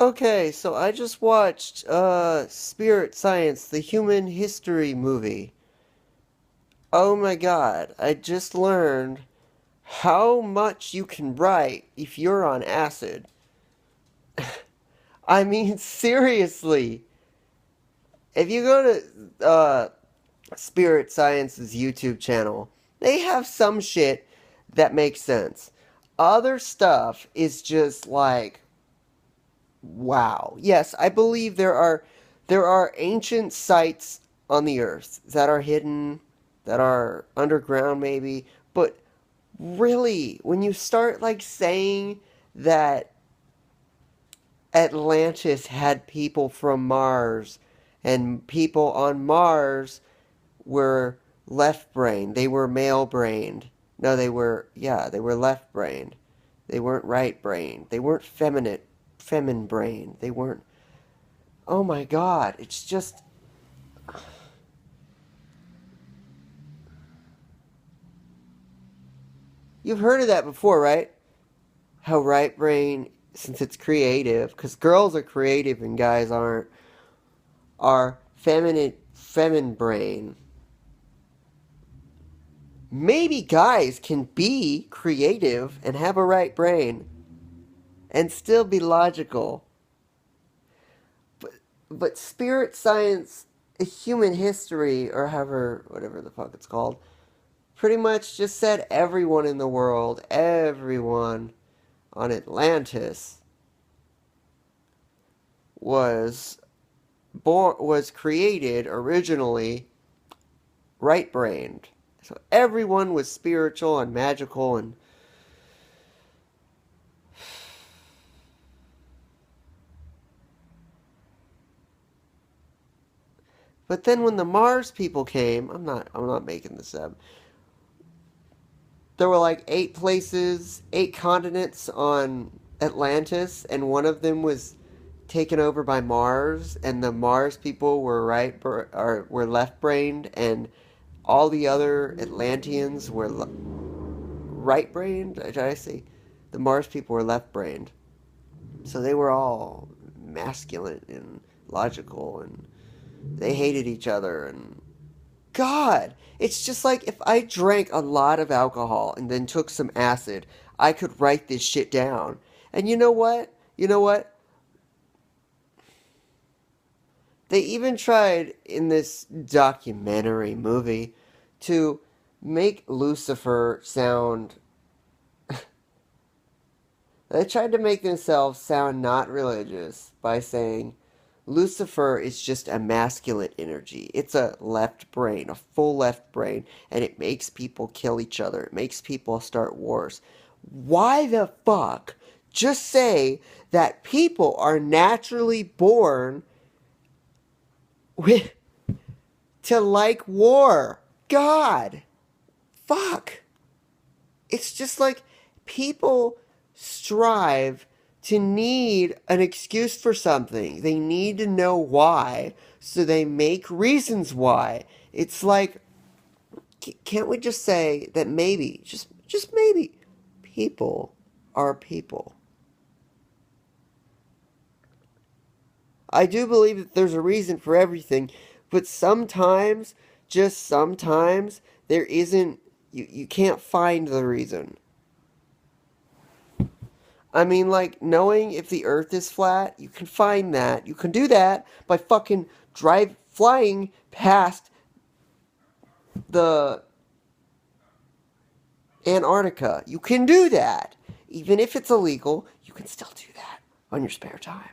Okay, so I just watched Spirit Science, the human history movie. Oh my god, I just learned how much you can write if you're on acid. I mean, seriously. If you go to Spirit Science's YouTube channel, they have some shit that makes sense. Other stuff is just like, wow. Yes, I believe there are ancient sites on the earth that are hidden, that are underground maybe, but really, when you start like saying that Atlantis had people from Mars and people on Mars were left-brained, they were male-brained. No, they were left-brained. They weren't right-brained. They weren't feminine-brained. They weren't. Oh my God, it's just. You've heard of that before, right? How right brain, since it's creative, because girls are creative and guys aren't, are feminine brain. Maybe guys can be creative and have a right brain and still be logical. But spirit science, human history, or however, whatever the fuck it's called, pretty much just said everyone in the world, everyone on Atlantis was was created originally right-brained. So everyone was spiritual and magical and but then when the Mars people came, I'm not making this up. There were like 8 places, 8 continents on Atlantis, and one of them was taken over by Mars, and the Mars people were or were left-brained, and all the other Atlanteans were right-brained. Did I say the Mars people were left-brained? So they were all masculine and logical, and they hated each other. And God, it's just like if I drank a lot of alcohol and then took some acid, I could write this shit down. And you know what? You know what? They even tried in this documentary movie to make Lucifer sound. They tried to make themselves sound not religious by saying Lucifer is just a masculine energy. It's a left brain, a full left brain, and it makes people kill each other. It makes people start wars. Why the fuck just say that people are naturally born with to like war? God, fuck. It's just like people strive to need an excuse for something. They need to know why, so they make reasons why. It's like, can't we just say that maybe, just maybe, people are people? I do believe that there's a reason for everything, but sometimes, just sometimes, there isn't, you can't find the reason. I mean, like, knowing if the earth is flat, you can find that. You can do that by fucking flying past the Antarctica. You can do that. Even if it's illegal, you can still do that on your spare time.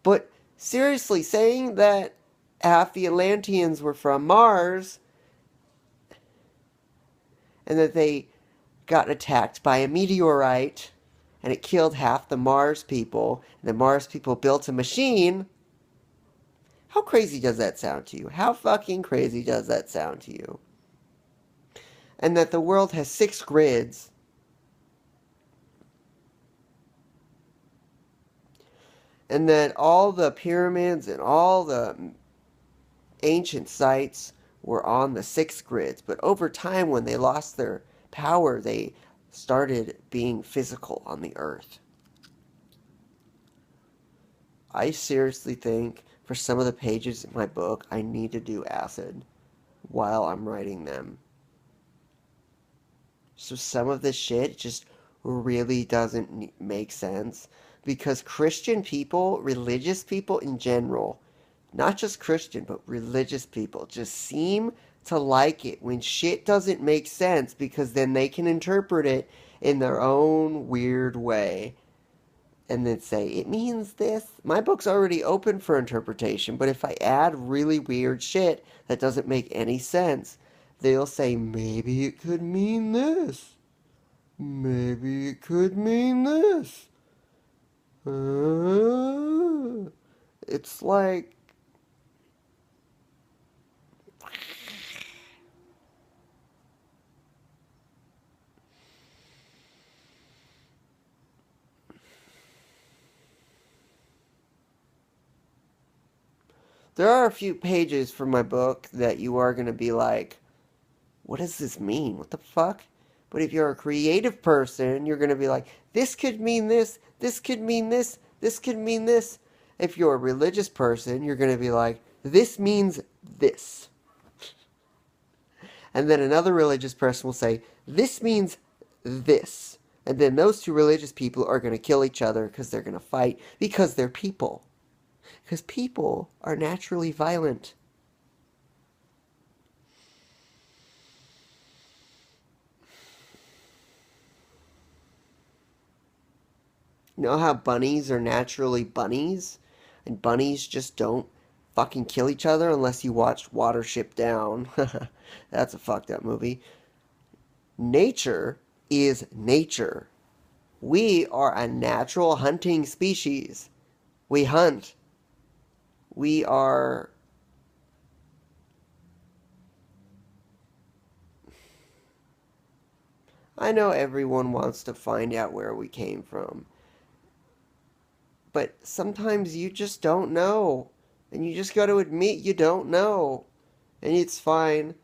But seriously, saying that half the Atlanteans were from Mars and that they got attacked by a meteorite and it killed half the Mars people, and the Mars people built a machine. How crazy does that sound to you? How fucking crazy does that sound to you? And that the world has 6 grids. And that all the pyramids and all the ancient sites were on the 6 grids. But over time, when they lost their power, they started being physical on the earth. I seriously think for some of the pages in my book, I need to do acid while I'm writing them. So some of this shit just really doesn't make sense because Christian people, religious people in general, not just Christian, but religious people, just seem to like it when shit doesn't make sense because then they can interpret it in their own weird way and then say, it means this. My book's already open for interpretation, but if I add really weird shit that doesn't make any sense, they'll say, maybe it could mean this. Maybe it could mean this. It's like, there are a few pages from my book that you are going to be like, what does this mean? What the fuck? But if you're a creative person, you're going to be like, this could mean this, this could mean this, this could mean this. If you're a religious person, you're going to be like, this means this. And then another religious person will say, this means this. And then those two religious people are going to kill each other because they're going to fight because they're people. Because people are naturally violent. You know how bunnies are naturally bunnies? And bunnies just don't fucking kill each other unless you watched Watership Down. That's a fucked up movie. Nature is nature. We are a natural hunting species. We hunt. We are... I know everyone wants to find out where we came from. But sometimes you just don't know. And you just got to admit you don't know. And it's fine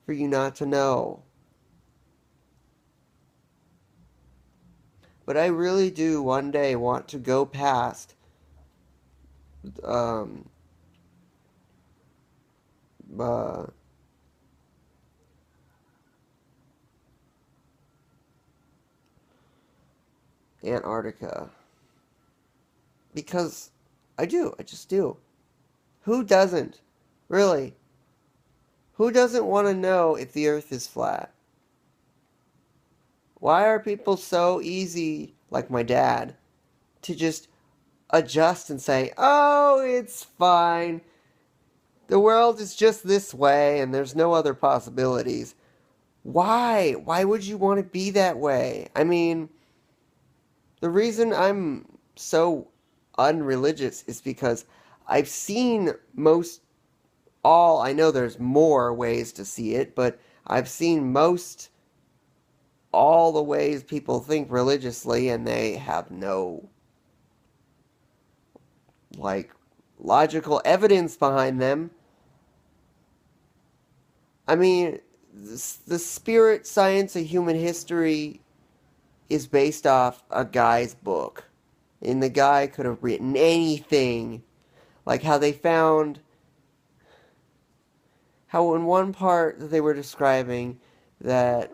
for you not to know. But I really do one day want to go past um, uh, Antarctica. Because I do. I just do. Who doesn't? Really? Who doesn't want to know if the earth is flat? Why are people so easy, like my dad, to just adjust and say, oh, it's fine. The world is just this way and there's no other possibilities. Why? Why would you want to be that way? I mean, the reason I'm so unreligious is because I've seen I know there's more ways to see it, but I've seen all the ways people think religiously and they have no, like, logical evidence behind them. I mean, the spirit science of human history is based off a guy's book. And the guy could have written anything. Like how they found, how in one part they were describing that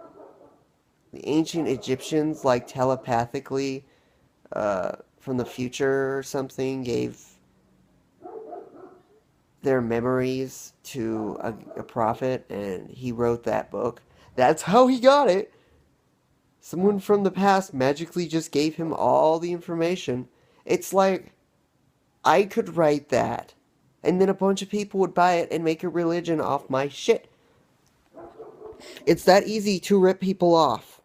the ancient Egyptians, like telepathically, from the future or something, gave their memories to a prophet, and he wrote that book. That's how he got it. Someone from the past magically just gave him all the information. It's like, I could write that, and then a bunch of people would buy it and make a religion off my shit. It's that easy to rip people off.